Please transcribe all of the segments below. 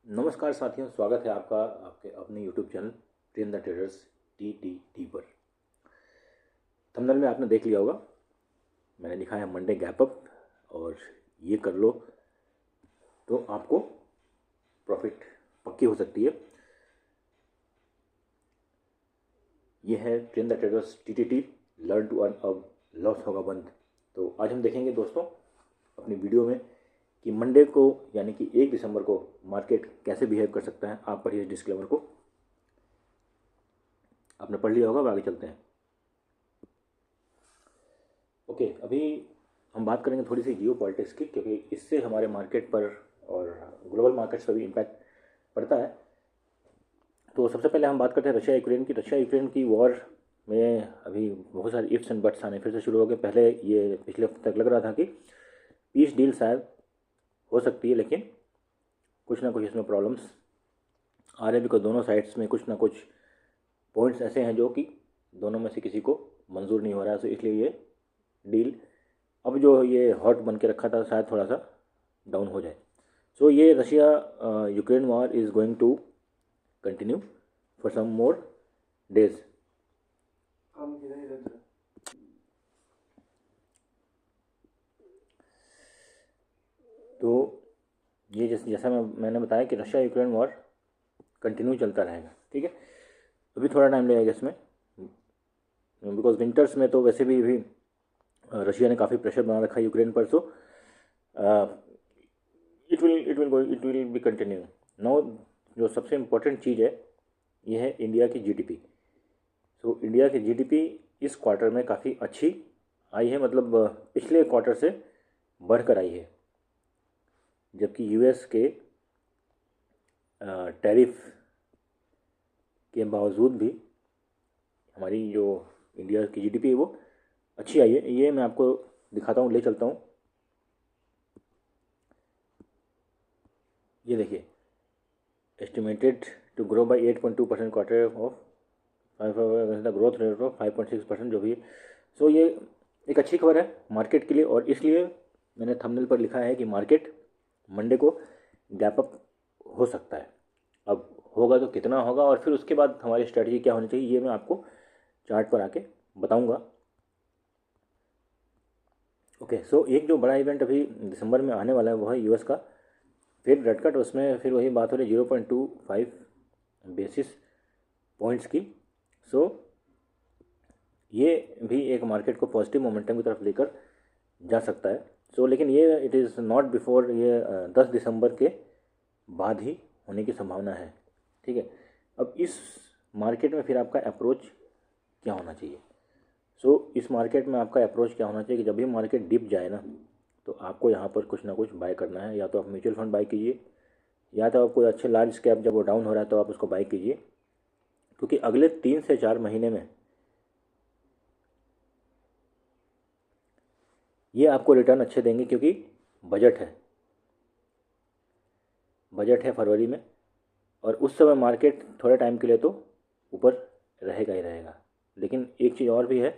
नमस्कार साथियों, स्वागत है आपका आपके अपने YouTube channel train the traders TTT पर। थंबनेल में आपने देख लिया होगा, मैंने लिखा है मंडे गैप अप, और ये कर लो तो आपको प्रॉफिट पक्की हो सकती है। ये है train the traders TTT, learn to earn, अब लॉस होगा बंद। तो आज हम देखेंगे दोस्तों अपनी वीडियो में कि मंडे को यानी कि 1 दिसंबर को मार्केट कैसे बिहेव कर सकता है। आप पढ़िए डिस्क्लेमर को, आपने पढ़ लिया होगा। अब आगे चलते हैं। ओके, अभी हम बात करेंगे थोड़ी सी जियो पॉलिटिक्स की, क्योंकि इससे हमारे मार्केट पर और ग्लोबल मार्केट्स पर भी इम्पैक्ट पड़ता है। तो सबसे पहले हम बात करते हैं रशिया यूक्रेन की। रशिया यूक्रेन की वॉर में अभी बहुत सारे इफ्स एंड बट्स आने फिर से शुरू हो गए। पहले ये पिछले हफ्ते तक लग रहा था कि पीस डील शायद हो सकती है, लेकिन कुछ ना कुछ इसमें प्रॉब्लम्स आ रहे हैं, बिकॉज दोनों साइड्स में कुछ ना कुछ पॉइंट्स ऐसे हैं जो कि दोनों में से किसी को मंजूर नहीं हो रहा है। तो इसलिए ये डील अब जो ये हॉट बन के रखा था शायद थोड़ा सा डाउन हो जाए। सो ये Russia Ukraine war is going to continue for some more days. तो ये जैसा मैंने बताया कि रशिया यूक्रेन वॉर कंटिन्यू चलता रहेगा, ठीक है। अभी थोड़ा टाइम लगेगा इसमें, बिकॉज विंटर्स में तो वैसे भी रशिया ने काफ़ी प्रेशर बना रखा है यूक्रेन पर। So it will be continue. Now जो सबसे इम्पोर्टेंट चीज़ है ये है इंडिया की जीडीपी। सो इंडिया की जीडीपी इस क्वार्टर में काफ़ी अच्छी आई है, मतलब पिछले क्वार्टर से बढ़कर आई है, जबकि यूएस के टैरिफ के बावजूद भी हमारी जो इंडिया की जीडीपी है वो अच्छी आई है। ये मैं आपको दिखाता हूँ, ले चलता हूँ। ये देखिए, estimated to grow by 8.2% quarter of the growth rate of 5.6% जो भी है। सो ये एक अच्छी खबर है मार्केट के लिए, और इसलिए मैंने थंबनेल पर लिखा है कि मार्केट मंडे को गैप अप हो सकता है। अब होगा तो कितना होगा, और फिर उसके बाद हमारी स्ट्रेटजी क्या होनी चाहिए, ये मैं आपको चार्ट पर आके बताऊंगा। ओके, सो एक जो बड़ा इवेंट अभी दिसंबर में आने वाला है वो है यूएस का फेड रेट कट। उसमें फिर वही बात हो रही 0.25 बेसिस पॉइंट्स की। सो ये भी एक मार्केट को पॉजिटिव मोमेंटम की तरफ लेकर जा सकता है। सो लेकिन ये इट इज़ नॉट बिफोर, ये 10 दिसंबर के बाद ही होने की संभावना है, ठीक है। अब इस मार्केट में फिर आपका अप्रोच क्या होना चाहिए। सो इस मार्केट में आपका अप्रोच क्या होना चाहिए कि जब भी मार्केट डिप जाए ना, तो आपको यहाँ पर कुछ ना कुछ बाय करना है। या तो आप म्यूचुअल फंड बाय कीजिए, या तो आप कोई अच्छे लार्ज कैप जब वो डाउन हो रहा है तो आप उसको बाय कीजिए, क्योंकि अगले 3 से 4 महीने में ये आपको रिटर्न अच्छे देंगे, क्योंकि बजट है बजट है फरवरी में, और उस समय मार्केट थोड़े टाइम के लिए तो ऊपर रहेगा ही रहेगा। लेकिन एक चीज़ और भी है,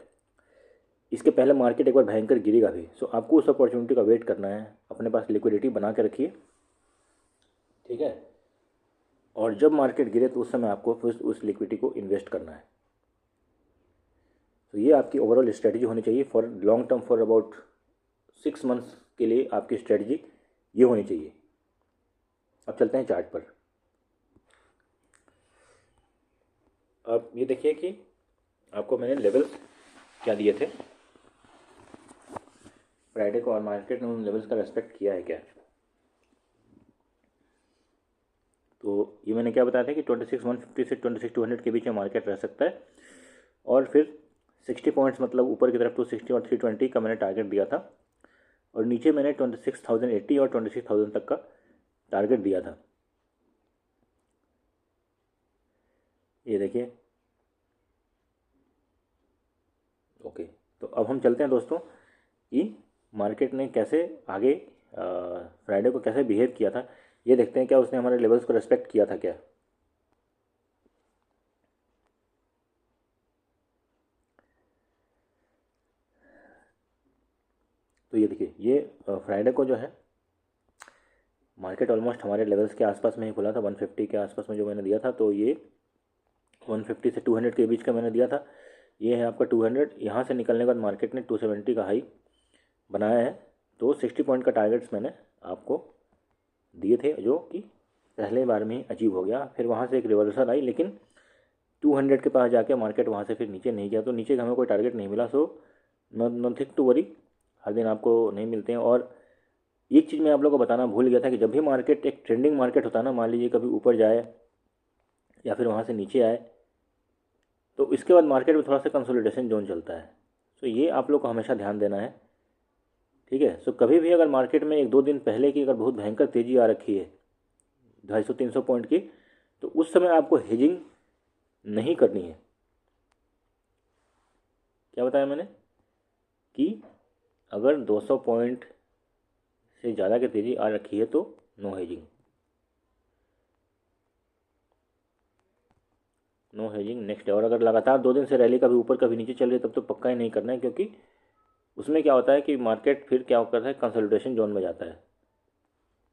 इसके पहले मार्केट एक बार भयंकर गिरेगा भी। सो आपको उस अपॉर्चुनिटी का वेट करना है, अपने पास लिक्विडिटी बना के रखिए, ठीक है। और जब मार्केट गिरे तो उस समय आपको फिर उस लिक्विडिटी को इन्वेस्ट करना है। तो ये आपकी ओवरऑल स्ट्रेटजी होनी चाहिए for long term, for about 6 months के लिए आपकी स्ट्रेटजी ये होनी चाहिए। अब चलते हैं चार्ट पर। अब ये देखिए कि आपको मैंने लेवल्स क्या दिए थे फ्राइडे को, और मार्केट ने उन लेवल्स का रेस्पेक्ट किया है क्या। तो ये मैंने क्या बताया था कि 26,150 से 26,200 के बीच में मार्केट रह सकता है, और फिर 60 पॉइंट्स मतलब ऊपर की तरफ 260 और 320 का मैंने टारगेट दिया था, और नीचे मैंने 26,080 और 26,000 तक का टारगेट दिया था। ये देखिए। ओके, तो अब हम चलते हैं दोस्तों कि मार्केट ने कैसे आगे फ्राइडे को कैसे बिहेव किया था। ये देखते हैं क्या उसने हमारे लेवल्स को रेस्पेक्ट किया था क्या। तो ये देखिए, ये फ्राइडे को जो है मार्केट ऑलमोस्ट हमारे लेवल्स के आसपास में ही खुला था, 150 के आसपास में जो मैंने दिया था, तो ये 150 से 200 के बीच का मैंने दिया था। ये है आपका 200। यहाँ से निकलने के बाद मार्केट ने 270 का हाई बनाया है, तो 60 पॉइंट का टारगेट्स मैंने आपको दिए थे, जो कि पहले बार में ही अचीव हो गया। फिर वहाँ से एक रिवर्सल आई, लेकिन 200 के पास जाके मार्केट वहाँ से फिर नीचे नहीं गया, तो नीचे का हमें कोई टारगेट नहीं मिला। सो नथिंग टू वरी, हर दिन आपको नहीं मिलते हैं। और एक चीज़ मैं आप लोगों को बताना भूल गया था कि जब भी मार्केट एक ट्रेंडिंग मार्केट होता है ना, मान लीजिए कभी ऊपर जाए या फिर वहाँ से नीचे आए, तो इसके बाद मार्केट में थोड़ा सा कंसोलिडेशन जोन चलता है। सो ये आप लोग को हमेशा ध्यान देना है, ठीक है। सो कभी भी अगर मार्केट में 1-2 दिन पहले की अगर बहुत भयंकर तेज़ी आ रखी है 250-300 पॉइंट की, तो उस समय आपको हेजिंग नहीं करनी है। क्या बताया मैंने कि अगर 200 पॉइंट से ज़्यादा की तेज़ी आ रखी है तो no hedging, no hedging next day. और अगर लगातार 2 दिन से रैली कभी ऊपर कभी नीचे चल रही है तब तो पक्का ही नहीं करना है, क्योंकि उसमें क्या होता है कि मार्केट फिर क्या करता है, कंसोलिडेशन जोन में जाता है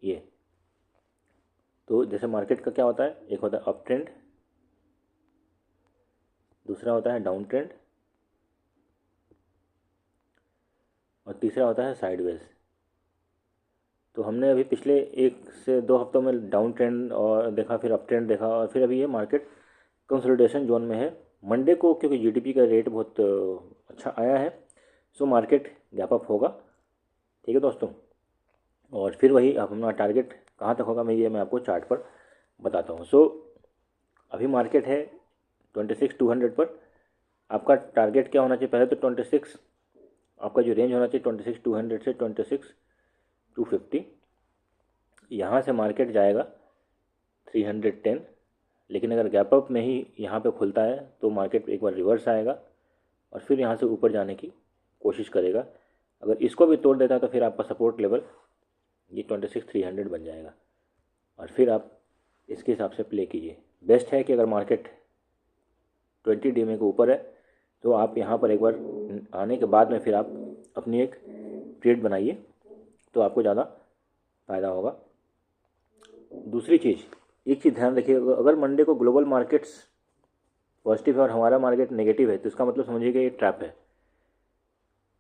ये। तो जैसे मार्केट का क्या होता है, एक होता है अप ट्रेंड, दूसरा होता है डाउन ट्रेंड, और तीसरा होता है साइडवेज। तो हमने अभी पिछले 1 से 2 हफ्तों में डाउन ट्रेंड और देखा, फिर अप ट्रेंड देखा, और फिर अभी ये मार्केट कंसोलिडेशन जोन में है। मंडे को क्योंकि जीडीपी का रेट बहुत अच्छा आया है, सो मार्केट गैप अप होगा, ठीक है दोस्तों। और फिर वही अब हमारा टारगेट कहाँ तक होगा मैं आपको चार्ट पर बताता हूँ। सो अभी मार्केट है 26,200 पर। आपका टारगेट क्या होना चाहिए, पहले तो 26, आपका जो रेंज होना चाहिए 26,200 से 26,250। यहाँ से मार्केट जाएगा 310, लेकिन अगर गैप अप में ही यहाँ पे खुलता है तो मार्केट एक बार रिवर्स आएगा और फिर यहाँ से ऊपर जाने की कोशिश करेगा। अगर इसको भी तोड़ देता है तो फिर आपका सपोर्ट लेवल ये 26,300 बन जाएगा, और फिर आप इसके हिसाब से प्ले कीजिए। बेस्ट है कि अगर मार्केट 20 DMA के ऊपर है तो आप यहाँ पर एक बार आने के बाद में फिर आप अपनी एक ट्रेड बनाइए, तो आपको ज़्यादा फ़ायदा होगा। दूसरी चीज़, एक चीज़ ध्यान रखिए, अगर मंडे को ग्लोबल मार्केट्स पॉजिटिव है और हमारा मार्केट नेगेटिव है, तो इसका मतलब समझिएगा ये ट्रैप है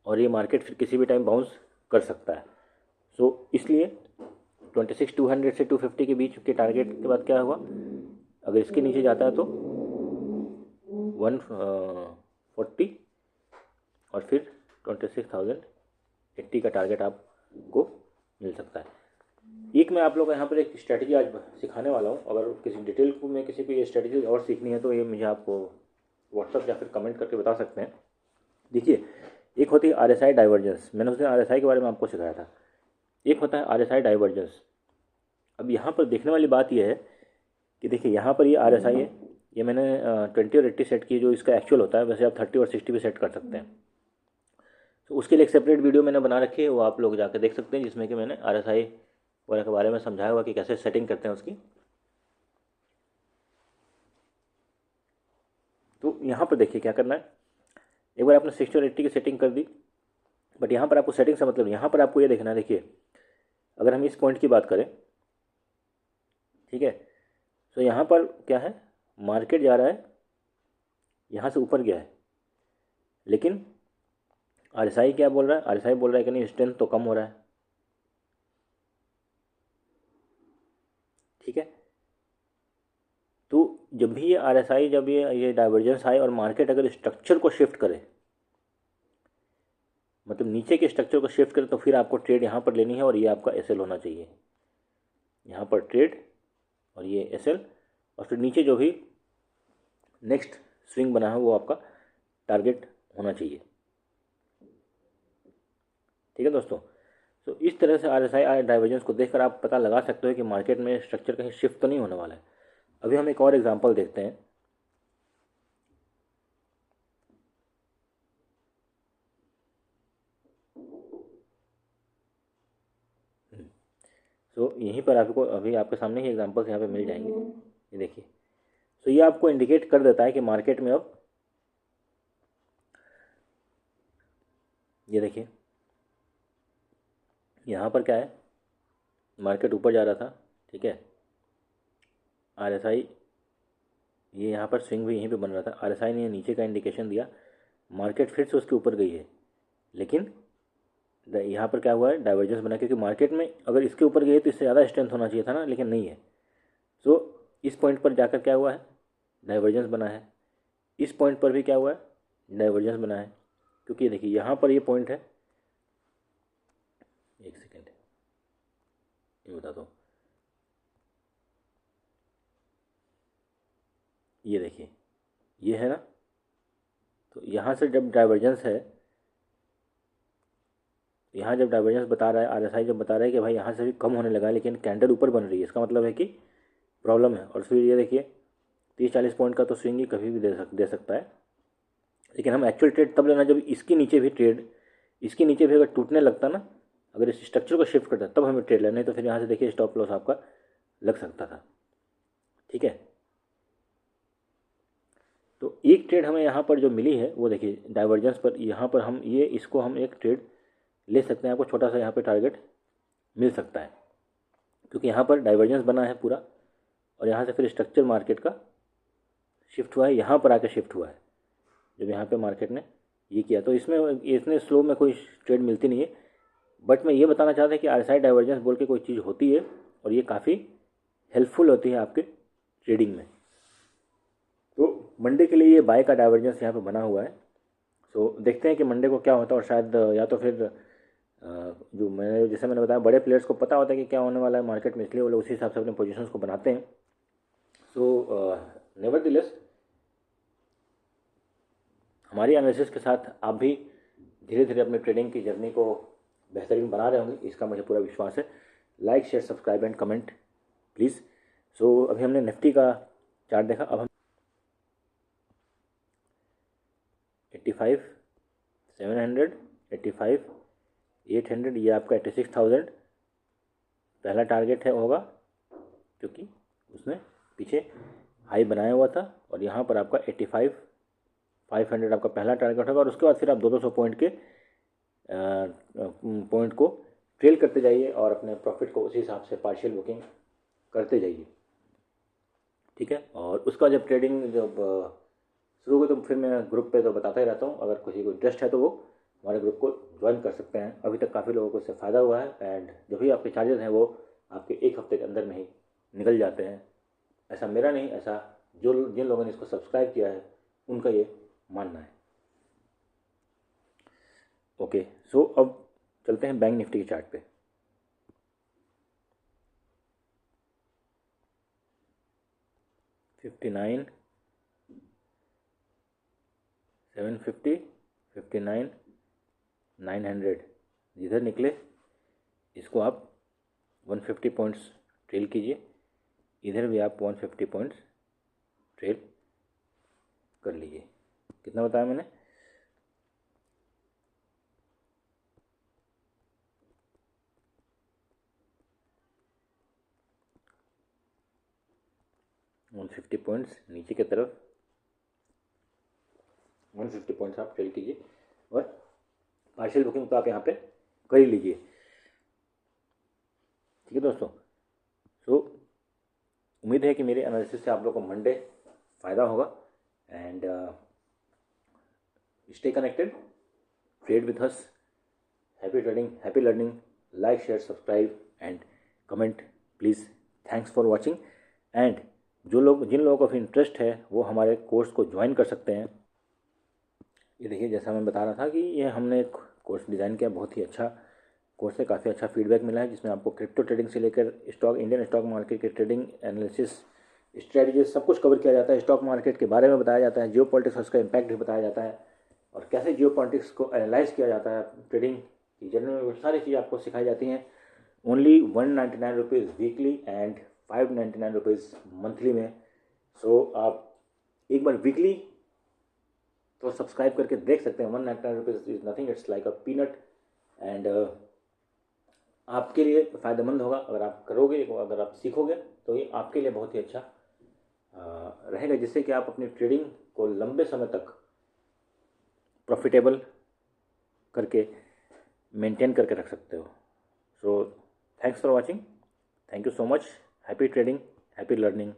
और ये मार्केट फिर किसी भी टाइम बाउंस कर सकता है। सो इसलिए 26,200 से 250 के बीच के टारगेट के बाद क्या हुआ, अगर इसके नीचे जाता है तो 140 और फिर 26,080 का टारगेट आपको मिल सकता है। एक मैं आप लोग को यहाँ पर एक स्ट्रेटजी आज सिखाने वाला हूँ। अगर किसी डिटेल को में किसी को ये स्ट्रेटजी और सीखनी है तो ये मुझे आपको व्हाट्सअप या फिर कमेंट करके बता सकते हैं। देखिए, एक होती है RSI डाइवर्जेंस, मैंने उस दिन RSI के बारे में आपको सिखाया था। एक होता है RSI डाइवर्जेंस। अब यहाँ पर देखने वाली बात यह है कि देखिए यहाँ पर ये RSI है, ये मैंने 20 और 80 सेट की, जो इसका एक्चुअल होता है। वैसे आप 30 और 60 भी सेट कर सकते हैं। तो उसके लिए एक सेपरेट वीडियो मैंने बना रखी है, वो आप लोग जाकर देख सकते हैं, जिसमें कि मैंने RSI वगैरह के बारे में समझाया हुआ कि कैसे सेटिंग करते हैं उसकी। तो यहाँ पर देखिए क्या करना है, एक बार आपने 60 और 80 की सेटिंग कर दी, बट यहाँ पर आपको सेटिंग से मतलब यहाँ पर आपको ये देखना है। देखिए, अगर हम इस पॉइंट की बात करें, ठीक है, तो यहाँ पर क्या है, मार्केट जा रहा है, यहाँ से ऊपर गया है, लेकिन RSI क्या बोल रहा है, RSI बोल रहा है कि नहीं, स्ट्रेंथ तो कम हो रहा है, ठीक है। तो जब भी ये RSI, जब ये डाइवर्जेंस आए और मार्केट अगर स्ट्रक्चर को शिफ्ट करे, मतलब नीचे के स्ट्रक्चर को शिफ्ट करे, तो फिर आपको ट्रेड यहाँ पर लेनी है और ये आपका SL होना चाहिए, यहाँ पर ट्रेड और ये SL, और फिर नीचे जो भी नेक्स्ट स्विंग बना है वो आपका टारगेट होना चाहिए, ठीक है दोस्तों। तो इस तरह से RSI डाइवर्जेंस को देखकर आप पता लगा सकते हो कि मार्केट में स्ट्रक्चर कहीं शिफ्ट तो नहीं होने वाला है। अभी हम एक और एग्जांपल देखते हैं। तो यहीं पर आपको अभी आपके सामने ही एग्जांपल्स यहाँ पे मिल जाएंगे, ये देखिए। तो ये आपको इंडिकेट कर देता है कि मार्केट में अब ये देखिए यहाँ पर क्या है, मार्केट ऊपर जा रहा था, ठीक है, आरएसआई ये यहाँ पर स्विंग भी यहीं पे बन रहा था, आरएसआई ने नीचे का इंडिकेशन दिया, मार्केट फिर से उसके ऊपर गई है, लेकिन यहाँ पर क्या हुआ है, डाइवर्जेंस बना, क्योंकि मार्केट में अगर इसके ऊपर गई है तो इससे ज़्यादा स्ट्रेंथ होना चाहिए था ना, लेकिन नहीं है। सो इस पॉइंट पर जाकर क्या हुआ है, डाइवर्जेंस बना है। इस पॉइंट पर भी क्या हुआ है, डाइवर्जेंस बना है, क्योंकि देखिए यहाँ पर ये पॉइंट है, एक सेकेंड ये बता दो, ये देखिए ये है ना, तो यहाँ से जब डाइवर्जेंस है, यहाँ जब डाइवर्जेंस बता रहा है, आरएसआई जब बता रहा है कि भाई यहाँ से भी कम होने लगा है, लेकिन कैंडल ऊपर बन रही है, इसका मतलब है कि प्रॉब्लम है। और फिर ये देखिए 30-40 पॉइंट का तो स्विंग ही कभी भी दे सकता है, लेकिन हम एक्चुअल ट्रेड तब लेना जब इसके नीचे भी इसके नीचे भी अगर टूटने लगता ना, अगर इस स्ट्रक्चर को शिफ्ट करता तब हमें ट्रेड लेना है, तो फिर यहाँ से देखिए स्टॉप लॉस आपका लग सकता था, ठीक है। तो एक ट्रेड हमें यहाँ पर जो मिली है वो देखिए डाइवर्जेंस पर, यहाँ पर हम इसको हम एक ट्रेड ले सकते हैं, आपको छोटा सा यहाँ पे टारगेट मिल सकता है, क्योंकि यहाँ पर डाइवर्जेंस बना है पूरा, और यहाँ से फिर स्ट्रक्चर मार्केट का शिफ्ट हुआ है, यहाँ पर आकर शिफ्ट हुआ है जब यहाँ पे मार्केट ने ये किया। तो इसमें इतने स्लो में कोई ट्रेड मिलती नहीं है, बट मैं ये बताना चाहता हूँ कि आरएसआई डाइवर्जेंस बोल के कोई चीज़ होती है, और ये काफ़ी हेल्पफुल होती है आपके ट्रेडिंग में। तो मंडे के लिए ये बाय का डाइवर्जेंस यहाँ पे बना हुआ है। सो देखते हैं कि मंडे को क्या होता है, और शायद या तो फिर जो जैसे मैंने बताया, बड़े प्लेयर्स को पता होता है कि क्या होने वाला है मार्केट में, इसलिए वो लोग उसी हिसाब से अपने पोजीशंस को बनाते हैं। सो नेवरदिलेस हमारी एनालिसिस के साथ आप भी धीरे धीरे अपनी ट्रेडिंग की जर्नी को बेहतरीन बना रहे होंगे, इसका मुझे पूरा विश्वास है। Like, share, subscribe and comment please. So अभी हमने निफ्टी का चार्ट देखा, अब हम 85,700, 85,800, ये आपका 86,000 पहला टारगेट है होगा, क्योंकि उसने पीछे हाई बनाया हुआ था, और यहाँ पर आपका 85,500 आपका पहला टारगेट होगा, और उसके बाद फिर आप 200 पॉइंट के पॉइंट को ट्रेल करते जाइए और अपने प्रॉफिट को उसी हिसाब से पार्शियल बुकिंग करते जाइए, ठीक है। और उसका जब ट्रेडिंग जब शुरू हो तो फिर मैं ग्रुप पे तो बताता ही रहता हूँ, अगर किसी को इंटरेस्ट है तो वो हमारे ग्रुप को ज्वाइन कर सकते हैं। अभी तक काफ़ी लोगों को इससे फ़ायदा हुआ है, एंड जो भी आपके चार्जेस हैं वो आपके एक हफ्ते के अंदर में ही निकल जाते हैं। ऐसा मेरा नहीं, ऐसा जिन लोगों ने इसको सब्सक्राइब किया है उनका ये मानना है। ओके, सो अब चलते हैं बैंक निफ्टी के चार्ट पे। $59, $750, $59, $900 जिधर निकले इसको आप 150 पॉइंट्स ट्रेल कीजिए, इधर भी आप 150 पॉइंट्स ट्रेल कर लीजिए। कितना बताया मैंने? $150 पॉइंट्स नीचे की तरफ 150 पॉइंट्स आप ट्रेल कीजिए, और पार्शियल बुकिंग तो आप यहाँ पे कर ही लीजिए, ठीक है दोस्तों। सो उम्मीद है कि मेरे एनालिसिस से आप लोगों को मंडे फ़ायदा होगा, and stay connected, trade with us. Happy trading, happy learning. Like, share, subscribe and comment please. Thanks for watching. And जिन लोगों को इंटरेस्ट है वो हमारे कोर्स को ज्वाइन कर सकते हैं। ये देखिए, जैसा मैं बता रहा था कि ये हमने एक कोर्स डिज़ाइन किया, बहुत ही अच्छा कोर्स है, काफ़ी अच्छा फीडबैक मिला है, जिसमें आपको क्रिप्टो ट्रेडिंग से लेकर इंडियन स्टॉक मार्केट के ट्रेडिंग एनालिसिस स्ट्रेटजी सब कुछ कवर किया जाता है। स्टॉक मार्केट के बारे में बताया जाता है, जियो पॉलिटिक्स उसका इम्पैक्ट भी बताया जाता है, और कैसे जियो पॉलिटिक्स को एनालाइज किया जाता है ट्रेडिंग की जर्नी में, वो सारी चीज़ें आपको सिखाई जाती हैं। Only 199 rupees weekly and 599 rupees monthly में। सो आप एक बार वीकली तो सब्सक्राइब करके देख सकते हैं। 199 rupees is nothing, it's like a peanut, and आपके लिए फ़ायदेमंद होगा अगर आप करोगे, अगर आप सीखोगे तो ये आपके लिए बहुत ही अच्छा रहेगा, जिससे कि आप अपनी ट्रेडिंग को लंबे समय तक प्रॉफिटेबल करके मेंटेन करके रख सकते हो। So thanks for watching. Thank you so much. Happy trading, happy learning.